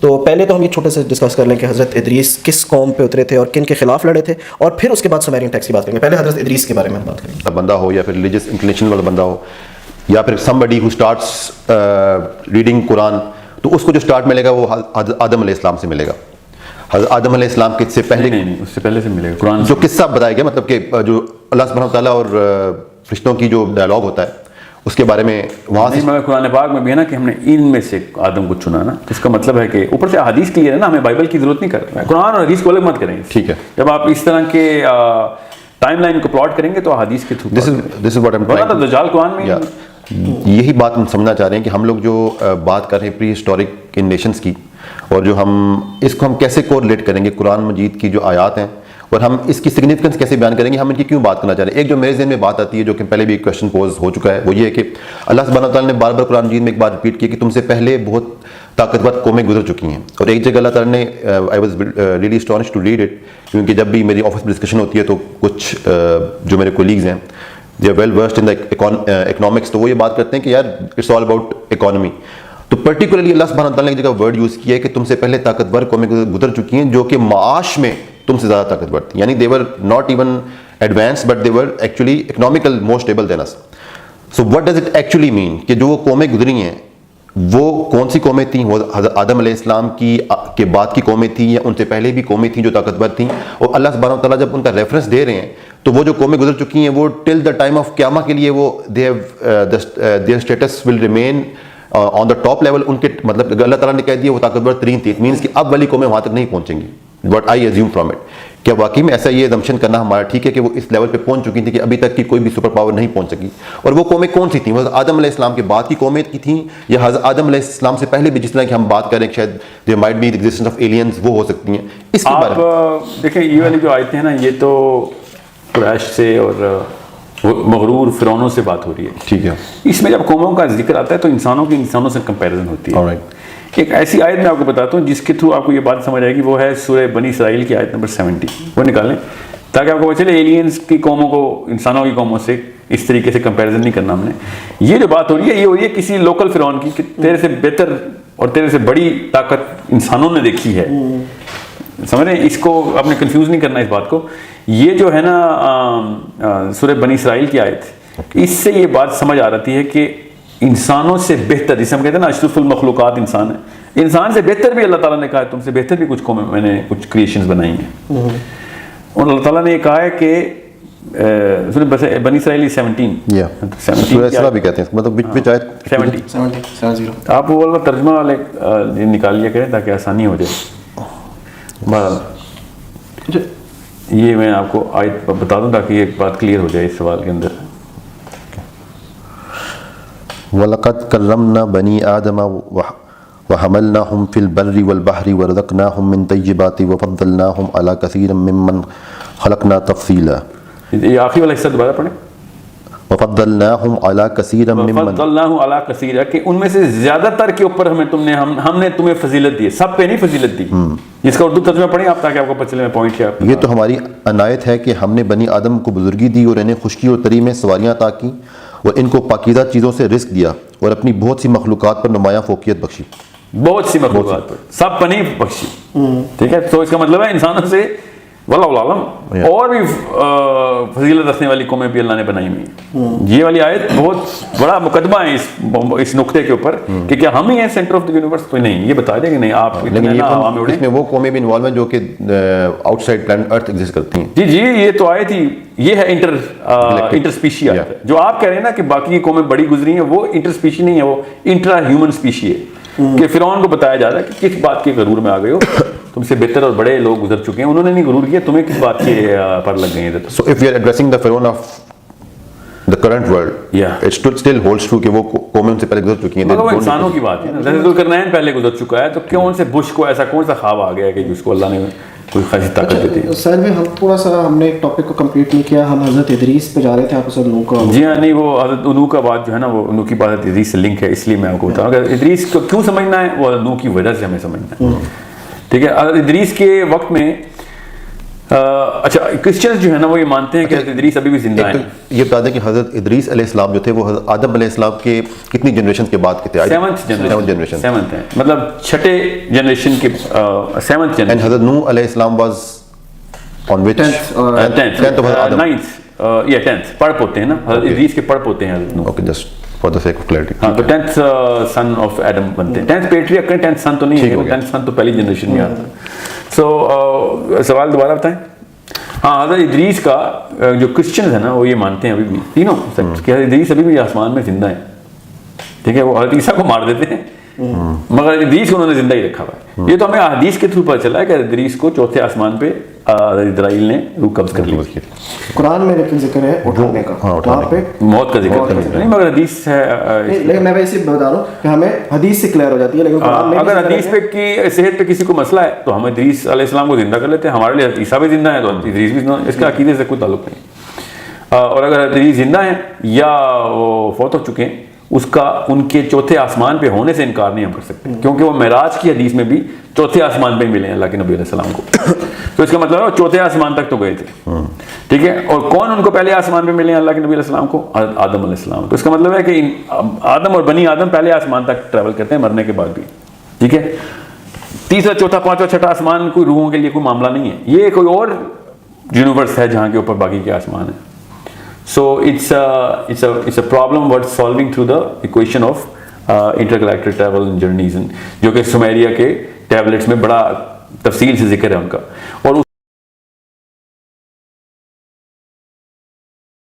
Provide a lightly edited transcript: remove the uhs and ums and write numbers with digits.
تو پہلے تو ہم یہ چھوٹے سے ڈسکس کر لیں کہ حضرت ادریس کس قوم پہ اترے تھے اور کن کے خلاف لڑے تھے, اور پھر اس کے بعد سمیرین ٹیکس کی بات کریں گے. پہلے حضرت ادریس کے بارے میں بات کریں گے. بندہ ہو یا پھر ریلیجس انکلینیشن والا بندہ ہو, یا پھر somebody who starts ریڈنگ قرآن, تو اس کو جو اسٹارٹ ملے گا وہ حضرت آدم علیہ السلام سے ملے گا. حضرت آدم علیہ السلام کے سے پہلے نہیں, اس سے پہلے سے ملے گا قرآن. جو قصہ بتایا گیا, مطلب کہ جو اللہ سبحانہ وتعالیٰ اور فرشتوں کی جو ڈائلاگ ہوتا ہے اس کے بارے میں وہاں سے. مگر قرآن پاک میں بھی ہے نا کہ ہم نے ان میں سے آدم کو چنا نا, اس کا مطلب ہے کہ اوپر سے حدیث کلیئر ہے نا, ہمیں بائبل کی ضرورت نہیں کرتا ہے. قرآن اور حدیث کو الگ مت کریں. ٹھیک ہے, جب آپ اس طرح کے ٹائم لائن کو پلاٹ کریں گے تو حدیث کے through. This is what am trying. دجال قرآن میں یہی بات ہم سمجھنا چاہ رہے ہیں کہ ہم لوگ جو بات کر رہے ہیں پری ہسٹورک ان نیشنز کی, اور جو ہم اس کو ہم کیسے کوریلیٹ کریں گے قرآن مجید کی جو آیات ہیں, اور ہم اس کی سگنیفیکنس کیسے بیان کریں گے, ہم ان کی کیوں بات کرنا چاہ رہے ہیں. ایک جو میرے ذہن میں بات آتی ہے, جو کہ پہلے بھی ایک کویشچن پوز ہو چکا ہے, وہ یہ ہے کہ اللہ سبحانہ وتعالیٰ نے بار بار قرآن مجید میں ایک بات ریپیٹ کی کہ تم سے پہلے بہت طاقتور قومیں گزر چکی ہیں. اور ایک جگہ اللہ تعالیٰ نے, I was really astonish to read it, کیونکہ جب بھی میری آفس میں ڈسکشن ہوتی ہے تو کچھ جو میرے کولیگز ہیں they are well versed in economics, تو وہ یہ بات کرتے ہیں کہ یار اٹس آل اباؤٹ اکانومی. تو پرٹیکولرلی اللہ سبحانہ وتعالیٰ نے ایک جگہ ورڈ یوز کیا ہے کہ تم سے پہلے طاقتور قومیں گزر چکی ہیں جو کہ معاش میں تم سے زیادہ طاقتور تھی. یعنی they were not even advanced but they were actually economical more stable than us. So what does it actually mean کہ جو وہ قومیں گزری ہیں وہ کون سی قومیں تھیں؟ وہ حضرت آدم علیہ السلام کی کے بعد کی قومیں تھیں یا ان سے پہلے بھی قومیں تھیں جو طاقتور تھیں؟ اور اللہ سبحانہ وتعالیٰ جب ان کا ریفرنس دے رہے ہیں تو وہ جو قومیں گزر چکی ہیں وہ ٹل دا ٹائم آف قیامہ کے لیے وہ their status will remain on the top level. ان کے مطلب اللہ تعالیٰ نے کہہ دیا وہ طاقتور ترین تھی, اٹ مینس کہ اب والی قومیں وہاں تک نہیں پہنچیں گی. What I assume from it, کیا واقعی میں ایسا یہ assumption کرنا ہمارا ٹھیک ہے کہ وہ اس لیول پہ پہنچ چکی تھی کہ ابھی تک کی کوئی بھی سپر پاور نہیں پہنچ سکی؟ اور وہ قومیں کون سی تھیں؟ حضرت آدم علیہ السلام کے بعد کی قومیں کی تھیں یا حضرت آدم علیہ السلام سے پہلے بھی جس طرح کہ ہم بات کریں کہ شاید there might be the existence of aliens, وہ ہو سکتی ہیں؟ اس کے بارے میں دیکھیں یہ والی جو آیتیں ہیں نا, یہ تو قریش سے اور مغرور فرعونوں سے بات ہو رہی ہے. ٹھیک ہے, اس میں جب قوموں کا ذکر آتا ہے تو انسانوں کی انسانوں سے کمپیریزن ہوتی ہے. alright. ایک ایسی آیت میں آپ کو بتاتا ہوں جس کے تھرو آپ کو یہ بات سمجھ آئے گی, وہ ہے سورہ بنی اسرائیل کی آیت نمبر 70. وہ نکالیں تاکہ آپ کو پتہ چلے ایلینز کی قوموں کو انسانوں کی قوموں سے اس طریقے سے کمپیریزن نہیں کرنا ہم نے. یہ جو بات ہو رہی ہے یہ ہو رہی ہے کسی لوکل فرعون کی کہ تیرے سے بہتر اور تیرے سے بڑی طاقت انسانوں نے دیکھی ہے. سمجھ رہے ہیں, اس کو آپ نے کنفیوز نہیں کرنا اس بات کو. یہ جو ہے نا سورہ بنی اسرائیل کی آیت, اس سے یہ بات سمجھ آ رہی ہے کہ انسانوں سے بہتر, جسے ہم کہتے ہیں نا اشرف المخلوقات انسان ہے, انسان سے بہتر بھی اللہ تعالیٰ نے کہا ہے تم سے بہتر بھی کچھ قومیں میں نے کچھ کریشنز بنائی ہیں. اور اللہ تعالیٰ نے یہ کہا ہے کہ بنی اسرائیل 17 بھی کہتے ہیں, مطلب 70 آپ وہ والا ترجمہ والے نکال لیا کریں تاکہ آسانی ہو جائے. یہ میں آپ کو آیت بتا دوں تاکہ ایک بات کلیئر ہو جائے اس سوال کے اندر. وَلَقَدْ كَرَّمْنَا بَنِي آدَمَ وَحَمَلْنَاهُمْ فِي الْبَرِّ وَالْبَحْرِ وَرَزَقْنَاهُمْ مِنْ طَيِّبَاتِ وَفَضَّلْنَاهُمْ عَلَى كَثِيرٍ مِّمَّنْ خَلَقْنَا تَفْضِيلًا. یہ آخری والا حصہ دوبارہ پڑھیں. وَفَضَّلْنَاهُمْ عَلَى كَثِيرٍ مِّمَّنْ وَفَضَّلْنَاهُمْ عَلَى كَثِيرٍ, کہ ان میں سے زیادہ تر کے اوپر ہم نے تمہیں فضیلت دی, سب پہ نہیں فضیلت دی. جس کا اردو ترجمہ پڑھیں آپ تاکہ آپ کو پتہ چلے میں پوائنٹ کیا. یہ تو ہماری عنایت ہے کہ ہم نے بنی آدم کو بزرگی دی اور انہیں خشکی اور تری میں سواریاں عطا کی اور ان کو پاکیزہ چیزوں سے رزق دیا اور اپنی بہت سی مخلوقات پر نمایاں فوقیت بخشی. بہت سی مخلوقات پر, سب پر نہیں بخشی. ٹھیک ہے, تو اس کا مطلب ہے انسانوں سے واللہ عالم اور بھی فضیلت رکھنے والی قومیں بھی اللہ نے بنائی ہوئی. یہ والی آیت بہت بڑا مقدمہ ہے اس نقطے کے اوپر کہ کیا ہم ہی ہیں سینٹر آف دی یونیورس؟ تو نہیں, یہ بتا دیں کہ نہیں آپ. لیکن اس میں وہ قومیں بھی انوالو ہیں جو کہ آؤٹ سائڈ پلانٹ ارتھ ایگزسٹ کرتی ہیں. جی یہ تو آیت ہی, یہ ہے انٹر اسپیشی آیت ہے. جو آپ کہہ رہے ہیں نا کہ باقی کی قومیں بڑی گزری ہیں, وہ انٹر اسپیشی نہیں ہے, وہ انٹرا ہیومن اسپیشی ہے. کہ فرعون کو بتایا جا رہا ہے کہ کس بات کے غرور میں آ گئے ہو, تم سے بہتر اور بڑے لوگ گزر چکے ہیں, انہوں نے نہیں غرور کیا, تمہیں کس بات کے پر لگ گئے ہیں. So if we are addressing the Pharaoh of the current world, it still holds true کہ وہ قومیں ان سے پہلے گزر چکی ہیں. مگر وہ انسانوں کی بات ہے نا, ذوالقرنین پہلے گزر چکا ہے, تو کون سے بش کو ایسا کون سا خواب آ گیا ہے کہ جس کو اللہ نے کوئی خاصی طاقت دیتی ہے. سر میں ہم تھوڑا سا ہم نے ایک ٹاپک کو کمپلیٹ نہیں کیا, ہم حضرت ادریس پہ جا رہے تھے, آپ حضرت نوح کا. جی ہاں, نہیں وہ حضرت نوح کا بات جو ہے نا, وہ نوح کی بات ادریس سے لنک ہے, اس لیے میں آپ کو بتاؤں اگر ادریس کو کیوں سمجھنا ہے, وہ نوح کی وجہ سے ہمیں سمجھنا ہے. ٹھیک ہے, ادریس کے وقت میں اچھا کرسچنز جو ہے نا وہ یہ مانتے ہیں کہ حضرت ادریس ابھی بھی زندہ ہیں. یہ بتا دیں کہ حضرت ادریس علیہ السلام جو تھے وہ حضرت آدم علیہ السلام کے کتنی جنریشن کے بعد کے تھے؟ 7th generation. ہیں مطلب چھٹے جنریشن کے 7th جنریشن. حضرت نوح علیہ السلام واز آن وچ 10th پڑھ پوتے ہیں نا حضرت ادریس کے پڑھ پوتے ہیں حضرت نوح. Okay just for the sake of clarity. ہاں تو 10th سن آف ایڈم بنتے ہیں. 10th پیٹریارک کا 10th سن تو نہیں ہے, 10th سن تو پہلی جنریشن میں آتا ہے. سو سوال دوبارہ بتائیں. ہاں حضرت ادریس کا جو کرسچنز ہیں نا وہ یہ مانتے ہیں ابھی بھی تینوں کہ حضرت ادریس ابھی بھی آسمان میں زندہ ہیں. ٹھیک ہے, وہ حضرت عیسیٰ کو مار دیتے ہیں مگر ادریس کو انہوں نے زندہ ہی رکھا ہوا ہے. یہ تو ہمیں احادیث کے تھرو پتہ چلا ہے کہ ادریس کو چوتھے آسمان پہ اسرائیل نے روح قبض کر لی. قرآن میں لیکن ذکر ہے اٹھانے کا, وہاں پہ موت کا ذکر نہیں مگر حدیث ہے. لیکن میں اسی بتا رہا ہوں کہ ہمیں حدیث سے کلیئر ہو جاتی ہے, لیکن قرآن میں اگر حدیث پہ کی صحت پہ کسی کو مسئلہ ہے تو ہم ادریس علیہ السلام کو زندہ کر لیتے ہیں. ہمارے لیے عیسیٰ بھی زندہ ہے تو ادریس بھی زندہ, اس کا عقیدے سے کوئی تعلق نہیں. اور اگر ادریس زندہ ہیں یا وہ فوت ہو چکے ہیں اس کا ان کے چوتھے آسمان پہ ہونے سے انکار نہیں ہم کر سکتے, کیونکہ وہ معراج کی حدیث میں بھی چوتھے آسمان پہ ملے ہیں اللہ کے نبی علیہ السلام کو. تو اس کا مطلب ہے وہ چوتھے آسمان تک تو گئے تھے. ٹھیک ہے, اور کون ان کو پہلے آسمان پہ ملے ہیں اللہ کے نبی علیہ السلام کو؟ آدم علیہ السلام. تو اس کا مطلب ہے کہ آدم اور بنی آدم پہلے آسمان تک ٹریول کرتے ہیں مرنے کے بعد بھی. ٹھیک ہے, تیسرا چوتھا پانچواں چھٹا آسمان کوئی روحوں کے لیے کوئی معاملہ نہیں ہے, یہ کوئی اور یونیورس ہے جہاں کے اوپر باقی کے آسمان ہیں. So it's a problem worth solving through the equation of intergalactic travel and journeys, جو کہ سمیریا کے ٹیبلٹس میں بڑا تفصیل سے ذکر ہے ان کا. اور